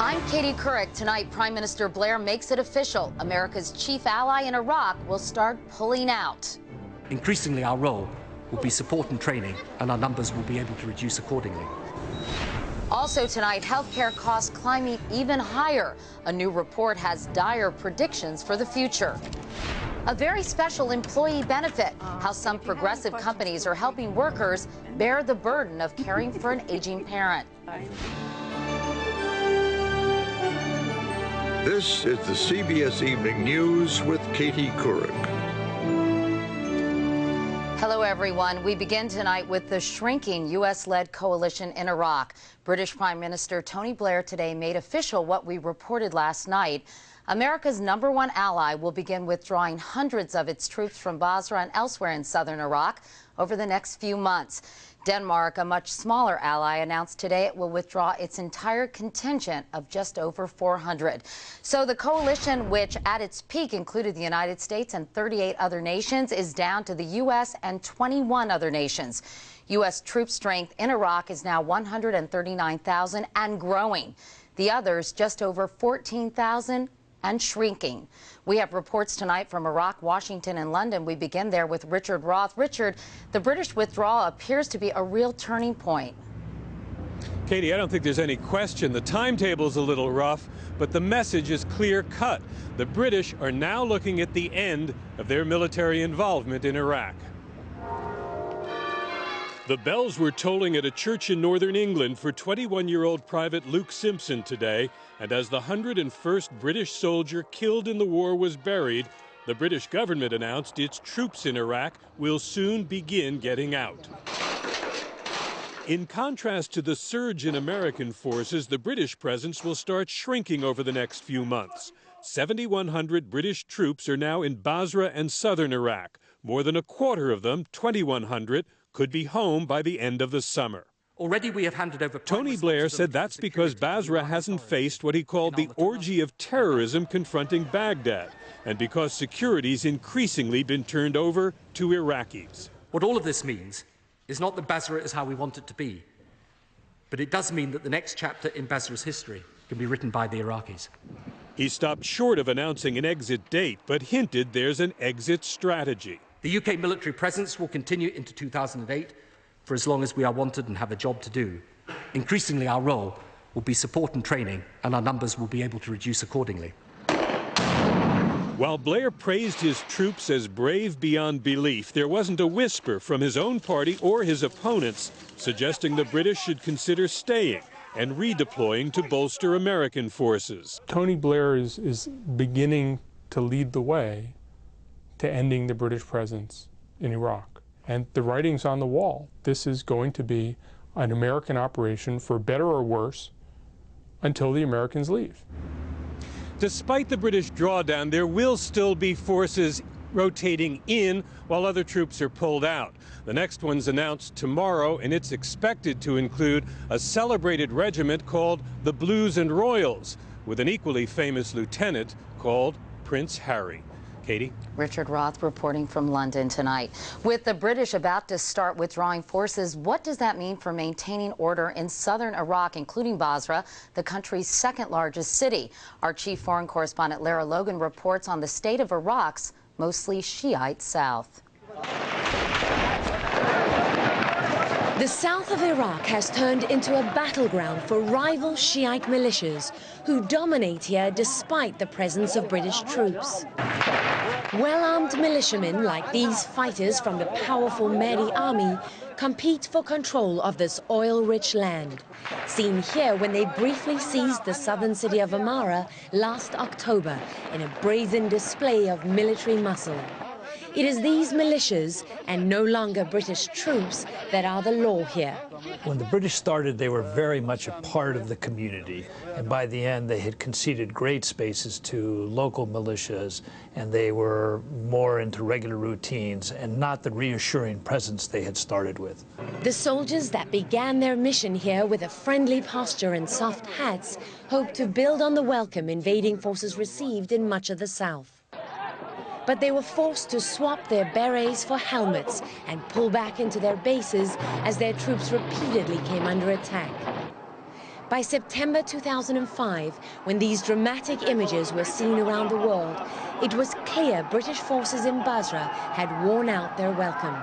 I'm Katie Couric. Tonight, Prime Minister Blair makes it official. America's chief ally in Iraq will start pulling out. Increasingly, our role will be support and training, and our numbers will be able to reduce accordingly. Also tonight, healthcare costs climbing even higher. A new report has dire predictions for the future. A very special employee benefit, how some progressive companies are helping workers bear the burden of caring for an aging parent. This is the CBS Evening News with Katie Couric. Hello, everyone. We begin tonight with the shrinking U.S.-led coalition in Iraq. British Prime Minister Tony Blair today made official what we reported last night. America's #1 ally will begin withdrawing hundreds of its troops from Basra and elsewhere in southern Iraq over the next few months. Denmark, a much smaller ally, announced today it will withdraw its entire contingent of just over 400. So the coalition, which at its peak included the United States and 38 other nations, is down to the U.S. and 21 other nations. U.S. troop strength in Iraq is now 139,000 and growing. The others just over 14,000 and shrinking. We have reports tonight from Iraq, Washington, and London. We begin there with Richard Roth. Richard, the British withdrawal appears to be a real turning point. Katie, I don't think there's any question. The timetable's a little rough, but the message is clear-cut. The British are now looking at the end of their military involvement in Iraq. The bells were tolling at a church in northern England for 21-year-old Private Luke Simpson today, and as the 101st British soldier killed in the war was buried, the British government announced its troops in Iraq will soon begin getting out. In contrast to the surge in American forces, the British presence will start shrinking over the next few months. 7,100 British troops are now in Basra and southern Iraq. More than a quarter of them, 2,100, could be home by the end of the summer. Already we have handed over. Tony Blair said that's because Basra hasn't faced what he called the orgy of terrorism confronting Baghdad, and because security's increasingly been turned over to Iraqis. What all of this means is not that Basra is how we want it to be, but it does mean that the next chapter in Basra's history can be written by the Iraqis. He stopped short of announcing an exit date, but hinted there's an exit strategy. The UK military presence will continue into 2008 for as long as we are wanted and have a job to do. Increasingly, our role will be support and training, and our numbers will be able to reduce accordingly. While Blair praised his troops as brave beyond belief, there wasn't a whisper from his own party or his opponents suggesting the British should consider staying and redeploying to bolster American forces. Tony Blair is beginning to lead the way to ending the British presence in Iraq. And the writing's on the wall. This is going to be an American operation, for better or worse, until the Americans leave. Despite the British drawdown, there will still be forces rotating in while other troops are pulled out. The next one's announced tomorrow, and it's expected to include a celebrated regiment called the Blues and Royals, with an equally famous lieutenant called Prince Harry. Katie? Richard Roth reporting from London tonight. With the British about to start withdrawing forces, what does that mean for maintaining order in southern Iraq, including Basra, the country's second largest city? Our chief foreign correspondent Lara Logan reports on the state of Iraq's mostly Shiite south. The south of Iraq has turned into a battleground for rival Shiite militias who dominate here despite the presence of British troops. Well-armed militiamen like these fighters from the powerful Mahdi army compete for control of this oil-rich land, seen here when they briefly seized the southern city of Amara last October in a brazen display of military muscle. It is these militias, and no longer British troops, that are the law here. When the British started, they were very much a part of the community. And by the end, they had conceded great spaces to local militias, and they were more into regular routines and not the reassuring presence they had started with. The soldiers that began their mission here with a friendly posture and soft hats hoped to build on the welcome invading forces received in much of the south. But they were forced to swap their berets for helmets and pull back into their bases as their troops repeatedly came under attack. By September 2005, when these dramatic images were seen around the world, it was clear British forces in Basra had worn out their welcome.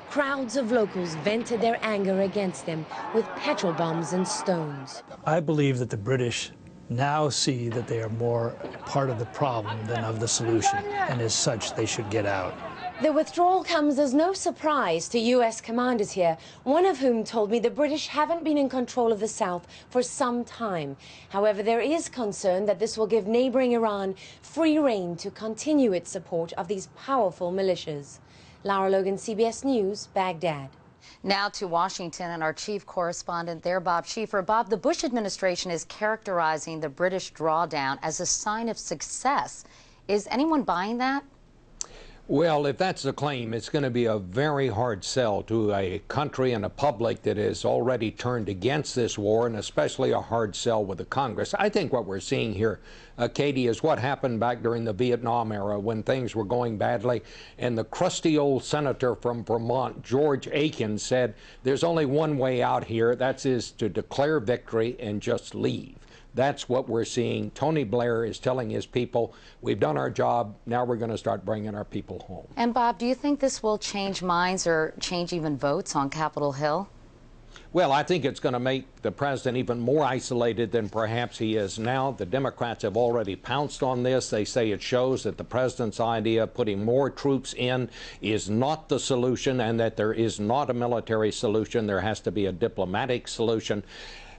Crowds of locals vented their anger against them with petrol bombs and stones. I believe that the British now see that they are more part of the problem than of the solution, and as such, they should get out. The withdrawal comes as no surprise to U.S. commanders here, one of whom told me the British haven't been in control of the South for some time. However, there is concern that this will give neighboring Iran free rein to continue its support of these powerful militias. Lara Logan, CBS News, Baghdad. Now to Washington and our chief correspondent there, Bob Schieffer. Bob, the Bush administration is characterizing the British drawdown as a sign of success. Is anyone buying that? Well, if that's the claim, it's going to be a very hard sell to a country and a public that is already turned against this war, and especially a hard sell with the Congress. I think what we're seeing here, Katie, is what happened back during the Vietnam era when things were going badly, and the crusty old senator from Vermont, George Aiken, said there's only one way out here, that is to declare victory and just leave. That's what we're seeing. Tony Blair is telling his people, we've done our job, now we're going to start bringing our people home. And Bob, do you think this will change minds or change even votes on Capitol Hill? Well, I think it's going to make the president even more isolated than perhaps he is now. The Democrats have already pounced on this. They say it shows that the president's idea of putting more troops in is not the solution, and that there is not a military solution. There has to be a diplomatic solution.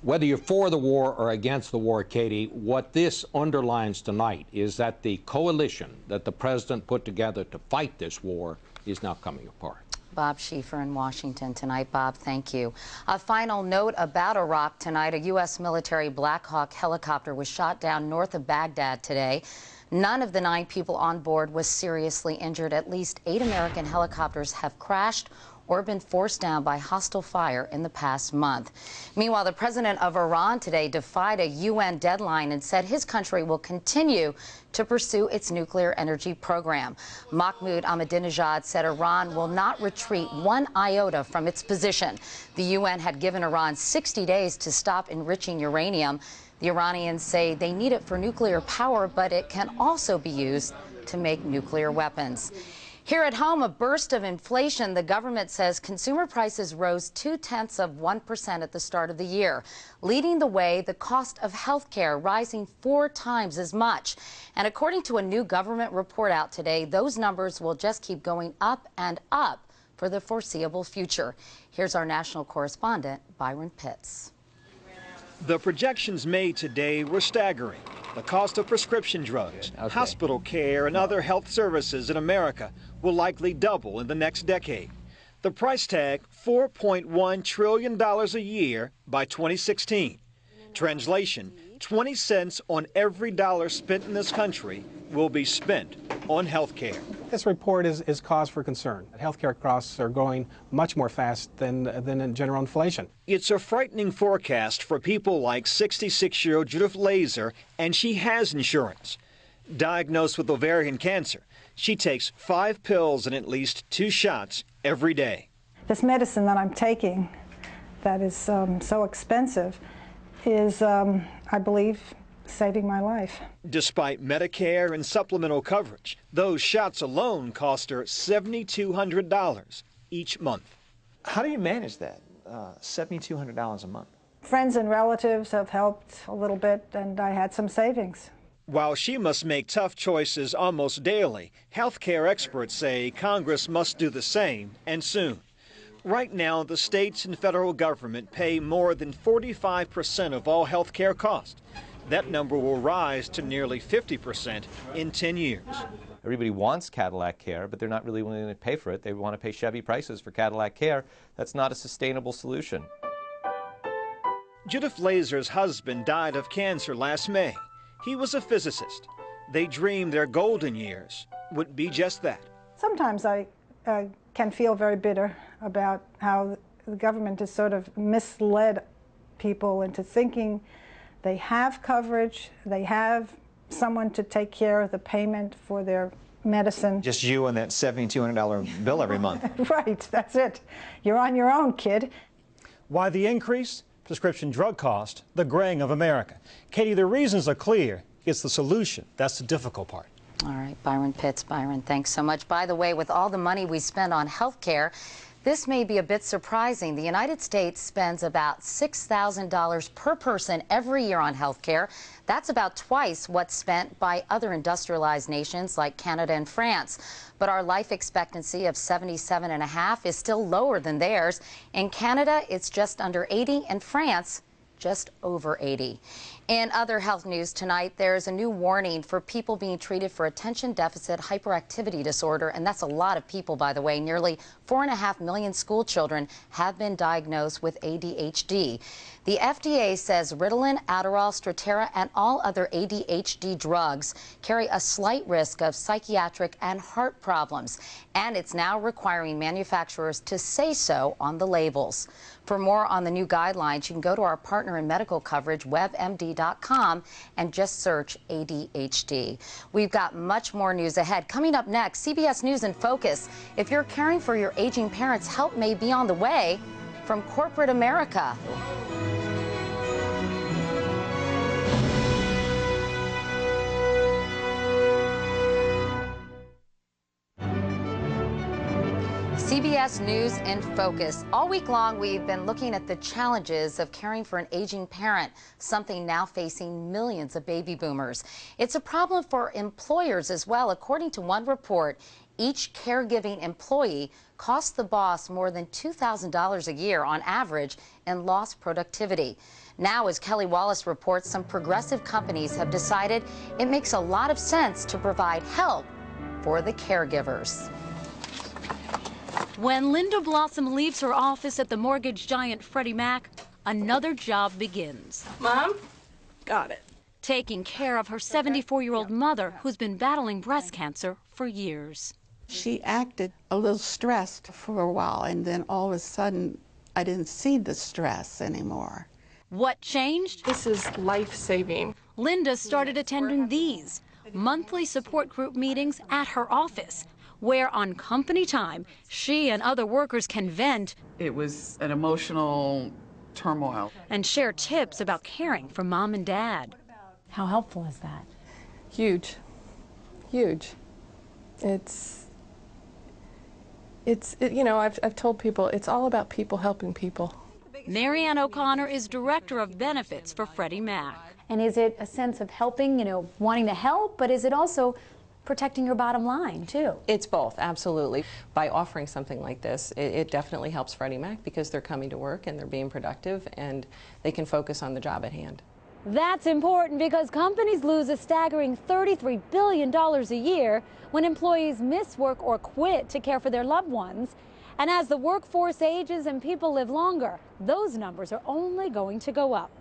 Whether you're for the war or against the war, Katie, what this underlines tonight is that the coalition that the president put together to fight this war is now coming apart. Bob Schieffer in Washington tonight. Bob, thank you. A final note about Iraq tonight. A U.S. military Black Hawk helicopter was shot down north of Baghdad today. None of the 9 people on board was seriously injured. At least 8 American helicopters have crashed or been forced down by hostile fire in the past month. Meanwhile, the president of Iran today defied a UN deadline and said his country will continue to pursue its nuclear energy program. Mahmoud Ahmadinejad said Iran will not retreat 1 iota from its position. The UN had given Iran 60 days to stop enriching uranium. The Iranians say they need it for nuclear power, but it can also be used to make nuclear weapons. Here at home, a burst of inflation. The government says consumer prices rose 0.2% at the start of the year. Leading the way, the cost of health care rising 4 times as much. And according to a new government report out today, those numbers will just keep going up and up for the foreseeable future. Here's our national correspondent, Byron Pitts. The projections made today were staggering. The cost of prescription drugs, hospital care, and other health services in America will likely double in the next decade. The price tag, $4.1 trillion a year by 2016. Translation, 20 cents on every dollar spent in this country will be spent on health care. This report is cause for concern. Healthcare costs are growing much more fast than in general inflation. It's a frightening forecast for people like 66-year-old Judith Laser, and she has insurance. Diagnosed with ovarian cancer, she takes 5 pills and at least 2 shots every day. This medicine that I'm taking that is so expensive is, I believe, saving my life. Despite Medicare and supplemental coverage, those shots alone cost her $7,200 each month. How do you manage that, $7,200 a month? Friends and relatives have helped a little bit, and I had some savings. While she must make tough choices almost daily, healthcare experts say Congress must do the same, and soon. Right now, the states and federal government pay more than 45% of all health care costs. That number will rise to nearly 50% in 10 years. Everybody wants Cadillac care, but they're not really willing to pay for it. They want to pay Chevy prices for Cadillac care. That's not a sustainable solution. Judith Laser's husband died of cancer last May. He was a physicist. They dreamed their golden years would be just that. Sometimes I can feel very bitter about how the government has sort of misled people into thinking they have coverage, they have someone to take care of the payment for their medicine. Just you and that $7,200 bill every month. Right, that's it. You're on your own, kid. Why the increase? prescription drug cost, the graying of America. Katie, the reasons are clear. It's the solution. That's the difficult part. All right, Byron Pitts. Byron, thanks so much. By the way, with all the money we spend on health care, this may be a bit surprising. The United States spends about $6,000 per person every year on health care. That's about twice what's spent by other industrialized nations like Canada and France. But our life expectancy of 77.5 is still lower than theirs. In Canada, it's just under 80. In France, just over 80. In other health news tonight, there's a new warning for people being treated for attention deficit hyperactivity disorder, and that's a lot of people, by the way. Nearly 4.5 million school children have been diagnosed with ADHD. The FDA says Ritalin, Adderall, Strattera, and all other ADHD drugs carry a slight risk of psychiatric and heart problems, and it's now requiring manufacturers to say so on the labels. For more on the new guidelines, you can go to our partner in medical coverage, WebMD.com, and just search ADHD. We've got much more news ahead. Coming up next, CBS News in Focus. If you're caring for your aging parents, help may be on the way from corporate America. CBS News in Focus. All week long, we've been looking at the challenges of caring for an aging parent, something now facing millions of baby boomers. It's a problem for employers as well. According to one report, each caregiving employee costs the boss more than $2,000 a year on average in lost productivity. Now, as Kelly Wallace reports, some progressive companies have decided it makes a lot of sense to provide help for the caregivers. When Linda Blossom leaves her office at the mortgage giant Freddie Mac, another job begins. Mom? Got it. Taking care of her 74-year-old mother who's been battling breast cancer for years. She acted a little stressed for a while, and then all of a sudden, I didn't see the stress anymore. What changed? This is life-saving. Linda started attending these monthly support group meetings at her office, where on company time, she and other workers can vent. It was an emotional turmoil. And share tips about caring for mom and dad. How helpful is that? Huge. Huge. You know, I've told people it's all about people helping people. Marianne O'Connor is Director of Benefits for Freddie Mac. And is it a sense of helping, you know, wanting to help, but is it also protecting your bottom line, too? It's both, absolutely. By offering something like this, it definitely helps Freddie Mac because they're coming to work and they're being productive and they can focus on the job at hand. That's important because companies lose a staggering $33 billion a year when employees miss work or quit to care for their loved ones. And as the workforce ages and people live longer, those numbers are only going to go up.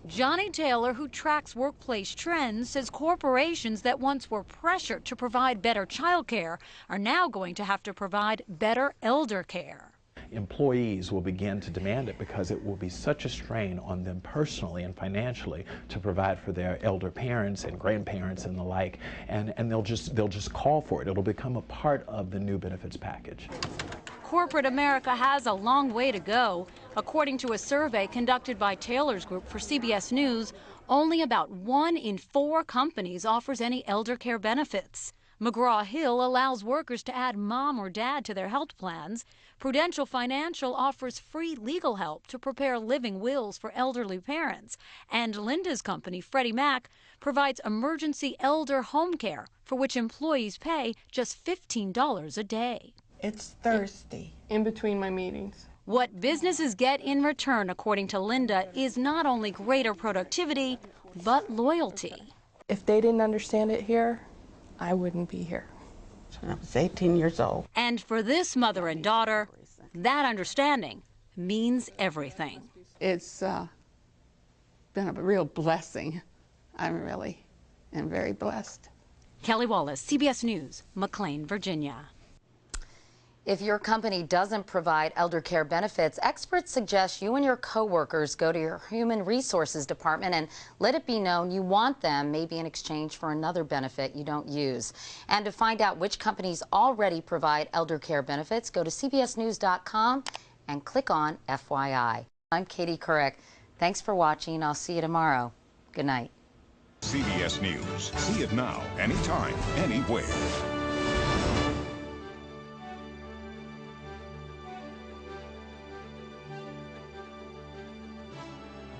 Johnny Taylor, who tracks workplace trends, says corporations that once were pressured to provide better child care are now going to have to provide better elder care. Employees will begin to demand it because it will be such a strain on them personally and financially to provide for their elder parents and grandparents and the like, and they'll just call for it. It'll become a part of the new benefits package. Corporate America has a long way to go. According to a survey conducted by Taylor's Group for CBS News, only about 1 in 4 companies offers any elder care benefits. McGraw-Hill allows workers to add mom or dad to their health plans. Prudential Financial offers free legal help to prepare living wills for elderly parents. And Linda's company, Freddie Mac, provides emergency elder home care, for which employees pay just $15 a day. It's thirsty. In between my meetings. What businesses get in return, according to Linda, is not only greater productivity, but loyalty. If they didn't understand it here, I wouldn't be here. I was 18 years old. And for this mother and daughter, that understanding means everything. It's been a real blessing. I really am very blessed. Kelly Wallace, CBS News, McLean, Virginia. If your company doesn't provide elder care benefits, experts suggest you and your coworkers go to your human resources department and let it be known you want them, maybe in exchange for another benefit you don't use. And to find out which companies already provide elder care benefits, go to cbsnews.com and click on FYI. I'm Katie Couric. Thanks for watching. I'll see you tomorrow. Good night. CBS News. See it now, anytime, anywhere.